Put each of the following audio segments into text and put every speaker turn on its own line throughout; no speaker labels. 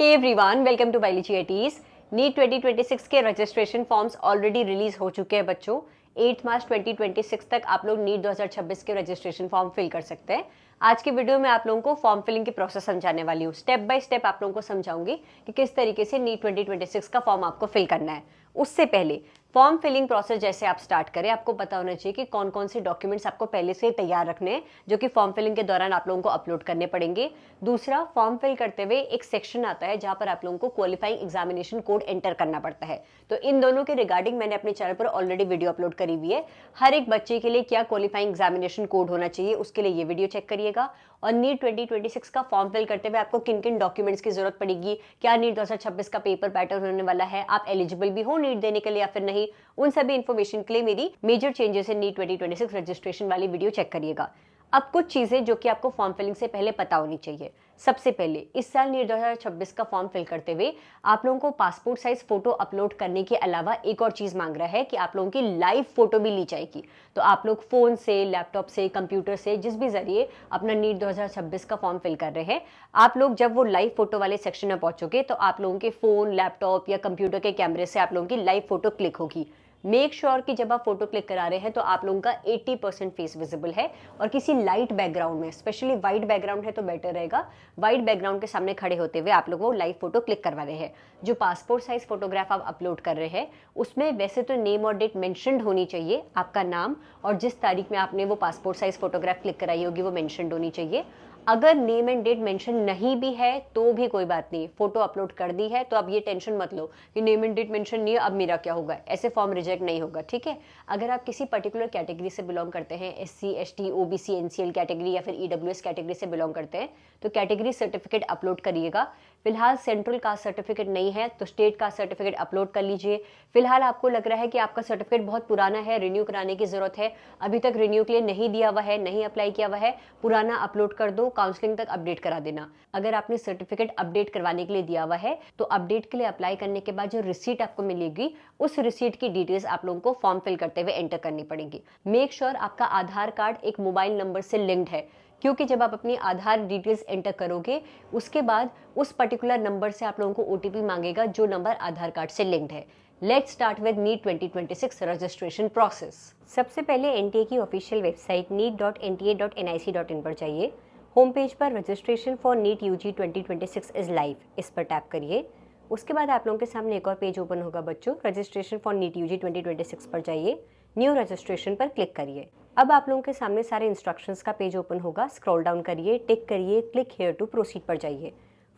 Hey everyone, welcome to biology eighties. NEET 2026 के registration forms already release हो चुके हैं बच्चों। 8 मार्च 2026 तक आप लोग नीट 2026 के रजिस्ट्रेशन फॉर्म फिल कर सकते हैं। आज की वीडियो में आप लोगों को फॉर्म फिलिंग की प्रोसेस समझाने वाली हूँ। स्टेप बाय स्टेप आप लोगों को समझाऊंगी कि किस तरीके से नीट 2026 का फॉर्म आपको फिल करना है। उससे पहले फॉर्म फिलिंग प्रोसेस जैसे आप स्टार्ट करें, आपको पता होना चाहिए कि कौन कौन से डॉक्यूमेंट्स आपको पहले से तैयार रखने हैं, जो कि फॉर्म फिलिंग के दौरान आप लोगों को अपलोड करने पड़ेंगे। दूसरा, फॉर्म फिल करते हुए एक सेक्शन आता है जहां पर आप लोगों को क्वालिफाइंग एग्जामिनेशन कोड एंटर करना पड़ता है। तो इन दोनों के रिगार्डिंग मैंने अपने चैनल पर ऑलरेडी वीडियो अपलोड करी हुई है। हर एक बच्चे के लिए क्या क्वालिफाइंग एग्जामिनेशन कोड होना चाहिए, उसके लिए ये वीडियो चेक करिएगा। और नीट 2026 का फॉर्म फिल करते हुए आपको किन किन डॉक्यूमेंट्स की जरूरत पड़ेगी, क्या नीट 2026 का पेपर पैटर्न होने वाला है, आप एलिजिबल भी हो नीट देने के लिए या फिर नहीं, उन सभी इन्फॉर्मेशन के लिए मेरी major changes in NEET 2026 registration वाली वीडियो चेक करिएगा। अब कुछ चीजें जो कि आपको फॉर्म फिलिंग से पहले पता होनी चाहिए। सबसे पहले, इस साल नीट 2026 का फॉर्म फिल करते हुए आप लोगों को पासपोर्ट साइज फोटो अपलोड करने के अलावा एक और चीज मांग रहा है कि आप लोगों की लाइव फोटो भी ली जाएगी। तो आप लोग फोन से, लैपटॉप से, कंप्यूटर से, जिस भी जरिए अपना नीट 2026 का फॉर्म फिल कर रहे हैं, आप लोग जब वो लाइव फोटो वाले सेक्शन में पहुंचोगे तो आप लोगों के फोन, लैपटॉप या कंप्यूटर के कैमरे से आप लोगों की लाइव फोटो क्लिक होगी। मेक श्योर कि जब आप फोटो क्लिक करा रहे हैं तो आप लोगों का 80% फेस विजिबल है और किसी लाइट बैकग्राउंड में, स्पेशली वाइट बैकग्राउंड है तो बेटर रहेगा। वाइट बैकग्राउंड के सामने खड़े होते हुए आप लोग वो लाइव फोटो क्लिक करवा रहे हैं। जो पासपोर्ट साइज फोटोग्राफ आप अपलोड कर रहे हैं उसमें वैसे तो नेम और डेट मेंशन्ड होनी चाहिए, आपका नाम और जिस तारीख में आपने वो पासपोर्ट साइज फोटोग्राफ क्लिक कराई होगी वो मेंशन्ड होनी चाहिए। अगर नेम एंड डेट मेंशन नहीं भी है तो भी कोई बात नहीं, फोटो अपलोड कर दी है तो अब ये टेंशन मत लो कि नेम एंड डेट मेंशन नहीं है अब मेरा क्या होगा, ऐसे फॉर्म रिजेक्ट नहीं होगा, ठीक है। अगर आप किसी पर्टिकुलर कैटेगरी से बिलोंग करते हैं, SC, ST, OBC, NCL category या फिर EWS कैटेगरी से बिलोंग करते हैं तो कैटेगरी सर्टिफिकेट अपलोड करिएगा। फिलहाल सेंट्रल कास्ट सर्टिफिकेट नहीं है तो स्टेट कास्ट सर्टिफिकेट अपलोड कर लीजिए। फिलहाल आपको लग रहा है कि आपका सर्टिफिकेट बहुत पुराना है, रिन्यू कराने की जरूरत है, अभी तक रिन्यू के लिए नहीं दिया हुआ है, नहीं अप्लाई किया हुआ है, पुराना अपलोड कर दो, काउंसलिंग तक अपडेट करा देना। अगर आपने सर्टिफिकेट अपडेट करवाने के लिए दिया हुआ है तो अपडेट के लिए अप्लाई करने के बाद जो रिसीट आपको मिलेगी उस रिसीट की डिटेल्स आप लोगों को फॉर्म फिल करते हुए एंटर करनी पड़ेगी। मेक श्योर आपका आधार कार्ड एक मोबाइल नंबर से लिंक्ड है, क्योंकि जब आप अपनी आधार डिटेल्स एंटर करोगे उसके बाद उस पर्टिकुलर नंबर से आप लोगों को OTP मांगेगा जो नंबर आधार कार्ड से लिंक्ड है। Let's start with NEET 2026 registration process. सबसे पहले NTA की ऑफिशियल वेबसाइट neet.nta.nic.in पर जाइए। होम पेज पर registration for NEET UG 2026 is live, इस पर टैप करिए। उसके बाद आप लोगों के सामने एक और पेज ओपन होगा बच्चों। रजिस्ट्रेशन फॉर नीट UG 2026 पर जाइए, न्यू रजिस्ट्रेशन पर क्लिक करिए। अब आप लोगों के सामने सारे इंस्ट्रक्शंस का पेज ओपन होगा। स्क्रॉल डाउन करिए, टिक करिए, क्लिक हियर टू प्रोसीड पर जाइए।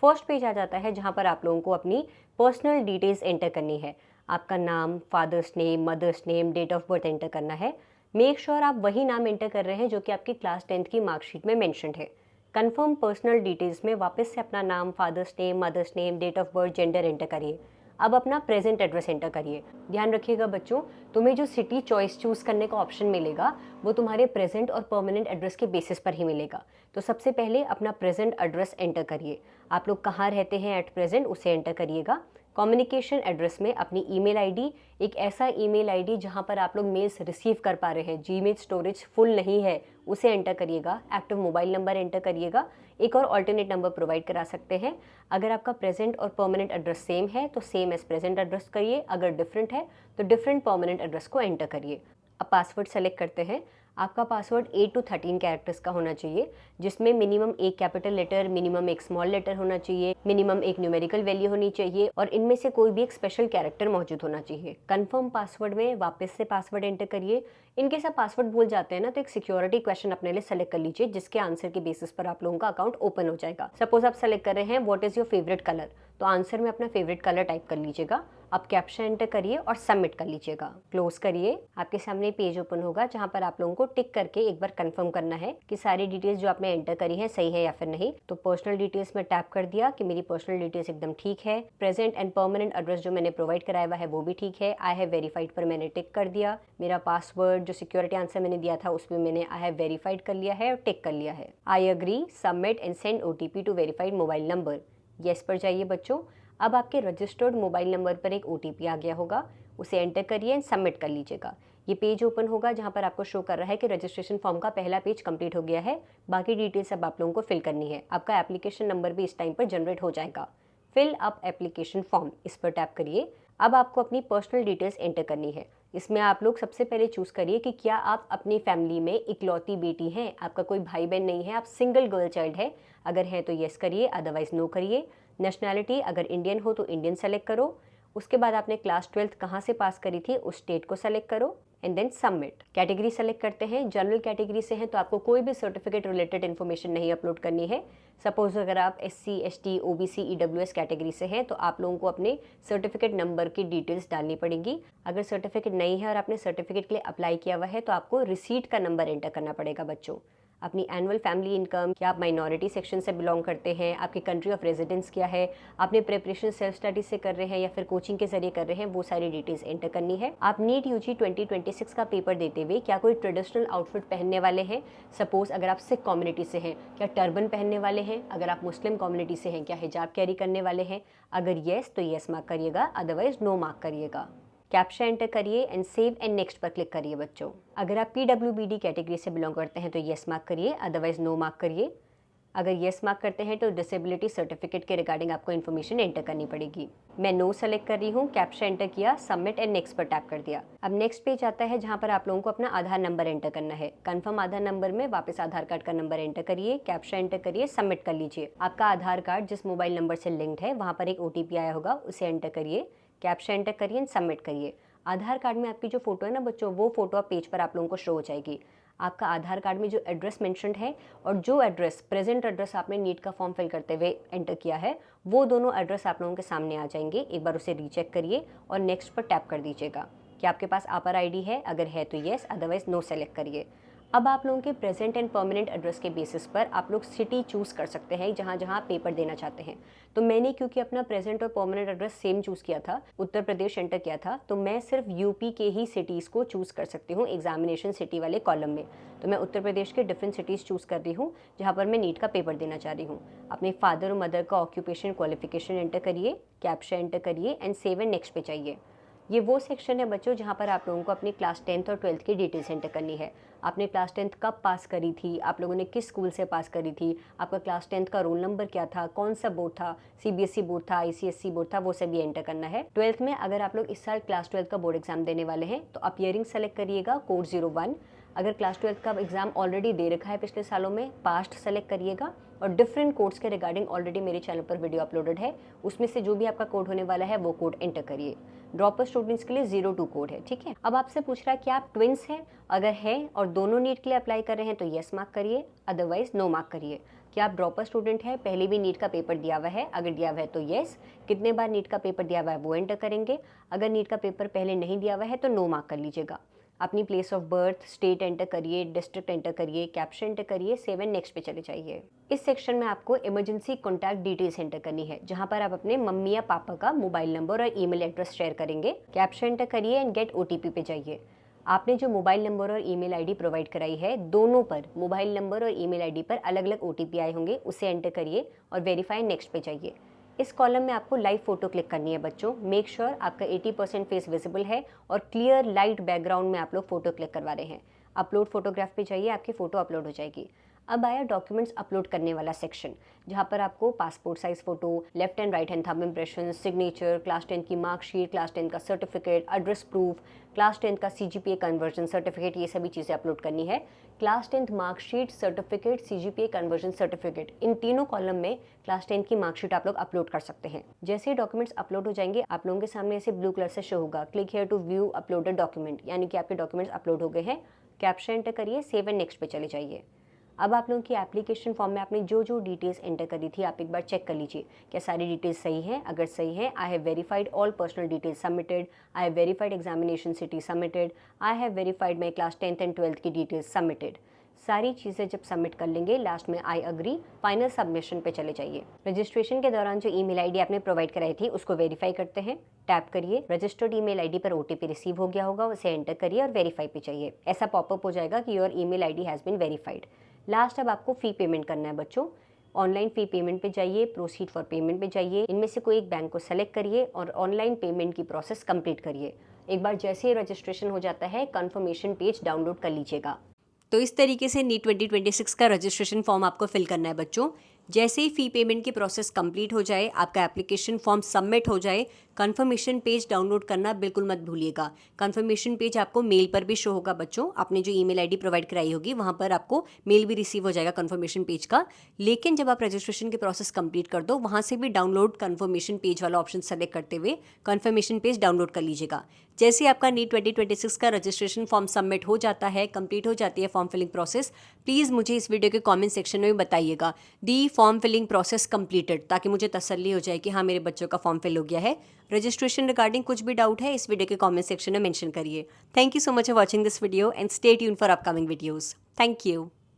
फर्स्ट पेज आ जाता है जहां पर आप लोगों को अपनी पर्सनल डिटेल्स एंटर करनी है। आपका नाम, father's name, mother's name, date of birth enter करना है। मेक श्योर आप वही नाम एंटर कर रहे हैं जो कि आपकी क्लास 10th की मार्कशीट में मेंशन्ड है। कंफर्म पर्सनल डिटेल्स में वापस से अपना नाम, father's name, mother's name, date of birth, gender enter करिए। अब अपना प्रेजेंट एड्रेस एंटर करिए। ध्यान रखिएगा बच्चों, तुम्हें जो सिटी चॉइस चूज करने का ऑप्शन मिलेगा वो तुम्हारे प्रेजेंट और परमानेंट एड्रेस के बेसिस पर ही मिलेगा। तो सबसे पहले अपना प्रेजेंट एड्रेस एंटर करिए। आप लोग कहाँ रहते हैं एट प्रेजेंट उसे एंटर करिएगा। कम्युनिकेशन एड्रेस में अपनी ईमेल आईडी, एक ऐसा ईमेल आईडी जहां पर आप लोग मेल्स रिसीव कर पा रहे हैं, जीमेल स्टोरेज फुल नहीं है, उसे एंटर करिएगा। एक्टिव मोबाइल नंबर एंटर करिएगा। एक और अल्टरनेट नंबर प्रोवाइड करा सकते हैं। अगर आपका प्रेजेंट और परमानेंट एड्रेस सेम है तो सेम एज प्रेजेंट एड्रेस करिए, अगर डिफरेंट है तो डिफरेंट परमानेंट एड्रेस को एंटर करिए। अब पासवर्ड सेलेक्ट करते हैं। आपका पासवर्ड 8 to 13 कैरेक्टर्स का होना चाहिए, जिसमें मिनिमम एक कैपिटल लेटर, मिनिमम एक स्मॉल लेटर होना चाहिए, मिनिमम एक न्यूमेरिकल वैल्यू होनी चाहिए और इनमें से कोई भी एक स्पेशल कैरेक्टर मौजूद होना चाहिए। कंफर्म पासवर्ड में वापस से पासवर्ड एंटर करिए। इनकेस आप पासवर्ड भूल जाते हैं ना तो एक सिक्योरिटी क्वेश्चन अपने लिए सेलेक्ट कर लीजिए, जिसके आंसर के बेसिस पर आप लोगों का अकाउंट ओपन हो जाएगा। सपोज आप सेलेक्ट कर रहे हैं what is your favourite colour, तो आंसर में अपना फेवरेट कलर टाइप कर लीजिएगा। अब कैप्शन एंटर करिए और सबमिट कर लीजिएगा। क्लोज करिए। आपके सामने पेज ओपन होगा जहां पर आप लोगों को टिक करके एक बार कंफर्म करना है कि सारी डिटेल्स जो आपने एंटर करी है सही है या फिर नहीं। तो पर्सनल डिटेल्स में टैप कर दिया कि मेरी पर्सनल डिटेल्स एकदम ठीक है। प्रेजेंट एंड परमानेंट एड्रेस जो मैंने प्रोवाइड कराया हुआ है वो भी ठीक है। आई हैव वेरीफाइड पर मैंने टिक कर दिया। मेरा पासवर्ड जो सिक्योरिटी आंसर मैंने दिया था उसमें मैंने आई हैव वेरीफाइड कर लिया है और टिक कर लिया है। I agree, submit and send OTP to verified mobile number. Yes पर जाइए बच्चों। अब आपके रजिस्टर्ड मोबाइल नंबर पर एक OTP आ गया होगा, उसे एंटर करिए एंड सबमिट कर लीजिएगा। ये पेज ओपन होगा जहां पर आपको शो कर रहा है कि रजिस्ट्रेशन फॉर्म का पहला पेज कंप्लीट हो गया है। बाकी डिटेल्स अब आप लोगों को फिल करनी है। आपका एप्लीकेशन नंबर भी इस टाइम पर जनरेट हो जाएगा। फिल अप एप्लीकेशन फॉर्म, इस पर टैप करिए। अब आपको अपनी पर्सनल डिटेल्स एंटर करनी है। इसमें आप लोग सबसे पहले चूज करिए कि क्या आप अपनी फैमिली में इकलौती बेटी हैं, आपका कोई भाई बहन नहीं है, आप सिंगल गर्ल चाइल्ड है। अगर है तो येस करिए, अदरवाइज नो करिए। नेशनैलिटी अगर इंडियन हो तो इंडियन सेलेक्ट करो। उसके बाद आपने क्लास 12th कहाँ से पास करी थी उस स्टेट को सेलेक्ट करो and then submit. Category select करते हैं, जनरल कैटेगरी से हैं तो आपको कोई भी सर्टिफिकेट रिलेटेड इन्फॉर्मेशन नहीं अपलोड करनी है। सपोज अगर आप SC ST OBC EWS category से हैं तो आप लोगों को अपने सर्टिफिकेट नंबर की डिटेल्स डालनी पड़ेगी। अगर सर्टिफिकेट नहीं है और आपने सर्टिफिकेट के लिए अप्लाई किया हुआ है तो आपको रिसीट का नंबर एंटर करना पड़ेगा बच्चों। अपनी एनुअल फैमिली इनकम, क्या आप माइनॉरिटी सेक्शन से बिलोंग करते हैं, आपकी कंट्री ऑफ रेजिडेंस क्या है, आपने प्रिपरेशन सेल्फ स्टडी से कर रहे हैं या फिर कोचिंग के जरिए कर रहे हैं, वो सारी डिटेल्स एंटर करनी है। आप नीट UG 2026 का पेपर देते हुए क्या कोई ट्रेडिशनल आउटफिट पहनने वाले हैं। सपोज अगर आप सिख कम्युनिटी से हैं, क्या टर्बन पहनने वाले हैं। अगर आप मुस्लिम कम्युनिटी से हैं, क्या हिजाब कैरी करने वाले हैं। अगर येस तो येस मार्क करिएगा, अदरवाइज नो मार्क करिएगा। कैप्चा एंटर करिए एंड सेव एंड नेक्स्ट पर क्लिक करिए बच्चों। अगर आप PWBD कैटेगरी से बिलोंग करते हैं तो येस मार्क करिए, अदरवाइज नो मार्क करिए। अगर येस मार्क करते हैं तो डिसेबिलिटी सर्टिफिकेट के रिगार्डिंग आपको इन्फॉर्मेशन एंटर करनी पड़ेगी। मैं नो सेलेक्ट कर रही हूँ, कैप्चा एंटर किया, सबमिट एंड नेक्स्ट पर टैप कर दिया। अब नेक्स्ट पेज आता है जहाँ पर आप लोगों को अपना आधार नंबर एंटर करना है। कंफर्म आधार नंबर में वापस आधार कार्ड का नंबर एंटर करिए, कैप्चा एंटर करिए, सबमिट कर लीजिए। आपका आधार कार्ड जिस मोबाइल नंबर से लिंक्ड है वहाँ पर एक OTP आया होगा, उसे एंटर करिए, कैप्चा एंटर करिए एंड सबमिट करिए। आधार कार्ड में आपकी जो फोटो है ना बच्चों, वो फोटो आप पेज पर आप लोगों को शो हो जाएगी। आपका आधार कार्ड में जो एड्रेस मेंशन्ड है और जो एड्रेस प्रेजेंट एड्रेस आपने नीट का फॉर्म फिल करते हुए एंटर किया है, वो दोनों एड्रेस आप लोगों के सामने आ जाएंगे। एक बार उसे रीचेक करिए और नेक्स्ट पर टैप कर दीजिएगा। क्या आपके पास APR ID है, अगर है तो येस, अदरवाइज नो सेलेक्ट करिए। अब आप लोगों के प्रेजेंट एंड परमानेंट एड्रेस के बेसिस पर आप लोग सिटी चूज़ कर सकते हैं जहाँ जहाँ आप पेपर देना चाहते हैं। तो मैंने क्योंकि अपना प्रेजेंट और परमानेंट एड्रेस सेम चूज़ किया था, उत्तर प्रदेश एंटर किया था, तो मैं सिर्फ UP के ही सिटीज़ को चूज़ कर सकती हूँ एग्जामिनेशन सिटी वाले कॉलम में। तो मैं उत्तर प्रदेश के डिफरेंट सिटीज़ चूज़ कर रही हूँ जहाँ पर मैं नीट का पेपर देना चाह रही हूँ। अपने फादर और मदर का ऑक्यूपेशन क्वालिफिकेशन एंटर करिए, कैप्चा एंटर करिए एंड सेव एंड नेक्स्ट पे चाहिए। ये वो सेक्शन है बच्चों जहाँ पर आप लोगों को अपनी क्लास 10th और 12th की डिटेल्स एंटर करनी है। आपने क्लास 10th कब पास करी थी, आप लोगों ने किस स्कूल से पास करी थी, आपका क्लास 10th का रोल नंबर क्या था, कौन सा बोर्ड था, CBSE बोर्ड था, ICSE बोर्ड था, वो सभी एंटर करना है। 12th में अगर आप लोग इस साल क्लास 12th का बोर्ड एग्जाम देने वाले हैं तो अपीयरिंग सेलेक्ट करिएगा, कोड 01। अगर क्लास 12th का एग्जाम ऑलरेडी दे रखा है पिछले सालों में, पास्ट सेलेक्ट करिएगा। और डिफरेंट कोड्स के रिगार्डिंग ऑलरेडी मेरे चैनल पर वीडियो अपलोडेड है, उसमें से जो भी आपका कोड होने वाला है वो कोड एंटर करिए। ड्रॉपर स्टूडेंट्स के लिए 02 कोड है, ठीक है। अब आपसे पूछ रहा है कि आप ट्विंस हैं, अगर है और दोनों नीट के लिए अप्लाई कर रहे हैं तो येस मार्क करिए, अदरवाइज नो मार्क करिए। क्या आप ड्रॉपर स्टूडेंट है, पहले भी नीट का पेपर दिया हुआ है, अगर दिया हुआ है तो येस, कितने बार नीट का पेपर दिया हुआ है वो एंटर करेंगे। अगर नीट का पेपर पहले नहीं दिया हुआ है तो नो मार्क कर लीजिएगा। अपनी place of birth, state enter करिए, डिस्ट्रिक्ट एंटर करिए, कैप्शन एंटर करिए, सेव एंड नेक्स्ट पे चले जाइए। इस सेक्शन में आपको इमरजेंसी कॉन्टैक्ट डिटेल्स एंटर करनी है, जहां पर आप अपने मम्मी या पापा का मोबाइल नंबर और ईमेल एड्रेस शेयर करेंगे। कैप्शन एंटर करिए एंड गेट OTP पे जाइए। आपने जो मोबाइल नंबर और ईमेल ID प्रोवाइड कराई है, दोनों पर मोबाइल नंबर और ईमेल ID पर अलग अलग OTP आए होंगे, उसे एंटर करिए और वेरीफाई नेक्स्ट पे जाइए। इस कॉलम में आपको लाइव फोटो क्लिक करनी है बच्चों। मेक श्योर आपका 80% फेस विजिबल है और क्लियर लाइट बैकग्राउंड में आप लोग फोटो क्लिक करवा रहे हैं। अपलोड फोटोग्राफ पे जाइए, आपकी फोटो अपलोड हो जाएगी। अब आया डॉक्यूमेंट्स अपलोड करने वाला सेक्शन, जहाँ पर आपको passport size photo, left and right hand thumb impression, signature, class 10 की मार्कशीट, क्लास 10 का सर्टिफिकेट, एड्रेस प्रूफ, क्लास 10 का CGPA कन्वर्जन सर्टिफिकेट, ये सभी चीज़ें अपलोड करनी है। Class 10 marksheet, certificate, CGPA conversion certificate, इन तीनों कॉलम में क्लास 10 की मार्कशीट आप लोग अपलोड कर सकते हैं। जैसे ही डॉक्यूमेंट्स अपलोड हो जाएंगे, आप लोगों के सामने ऐसे ब्लू कलर से शो होगा, click here to view uploaded document, यानी कि आपके डॉक्यूमेंट्स अपलोड हो गए हैं। कैप्शन एंटर करिए, सेव एंड नेक्स्ट पे चले जाइए। अब आप लोगों की एप्लीकेशन फॉर्म में आपने जो जो डिटेल्स एंटर करी थी, आप एक बार चेक कर लीजिए क्या सारी डिटेल्स सही हैं। अगर सही है, I have verified all personal details submitted, I have verified examination city submitted, I have verified my class 10th and 12th की डिटेल्स सबमिटेड। सारी चीज़ें जब सबमिट कर लेंगे, लास्ट में आई अग्री, फाइनल सबमिशन पे चले जाइए। रजिस्ट्रेशन के दौरान जो ईमेल आईडी आपने प्रोवाइड कराई थी उसको वेरीफाई करते हैं। टैप करिए, रजिस्टर्ड ईमेल आईडी पर OTP रिसीव हो गया होगा, उसे एंटर करिए और वेरीफाई पे चाहिए। ऐसा पॉपअप हो जाएगा कि your email ID has been verified. Last अब आपको फ़ी पेमेंट करना है बच्चों। ऑनलाइन फ़ी पेमेंट पे जाइए, प्रोसीड फॉर पेमेंट पे जाइए, इनमें से कोई एक बैंक को सेलेक्ट करिए और ऑनलाइन पेमेंट की प्रोसेस कंप्लीट करिए। एक बार जैसे ही रजिस्ट्रेशन हो जाता है, कंफर्मेशन पेज डाउनलोड कर लीजिएगा। तो इस तरीके से नीट 2026 का रजिस्ट्रेशन फॉर्म आपको फिल करना है बच्चों। जैसे ही फ़ी पेमेंट की प्रोसेस कंप्लीट हो जाए, आपका एप्लीकेशन फॉर्म सबमिट हो जाए, कंफर्मेशन पेज डाउनलोड करना बिल्कुल मत भूलिएगा। कंफर्मेशन पेज आपको मेल पर भी शो होगा बच्चों, आपने जो ईमेल आईडी प्रोवाइड कराई होगी वहाँ पर आपको मेल भी रिसीव हो जाएगा कंफर्मेशन पेज का। लेकिन जब आप रजिस्ट्रेशन की प्रोसेस कंप्लीट कर दो, वहाँ से भी डाउनलोड कंफर्मेशन पेज वाला ऑप्शन सेलेक्ट करते हुए कंफर्मेशन पेज डाउनलोड कर लीजिएगा। जैसे आपका नीट 2026 का रजिस्ट्रेशन फॉर्म सबमिट हो जाता है, कंप्लीट हो जाती है फॉर्म फिलिंग प्रोसेस, प्लीज़ मुझे इस वीडियो के कमेंट सेक्शन में बताइएगा the form filling process completed, ताकि मुझे तसल्ली हो जाए कि हाँ मेरे बच्चों का फॉर्म फिल हो गया है। रजिस्ट्रेशन रिगार्डिंग कुछ भी डाउट है इस वीडियो के कमेंट सेक्शन में मेंशन करिए। Thank you so much for watching this video and stay tune for upcoming videos. Thank you.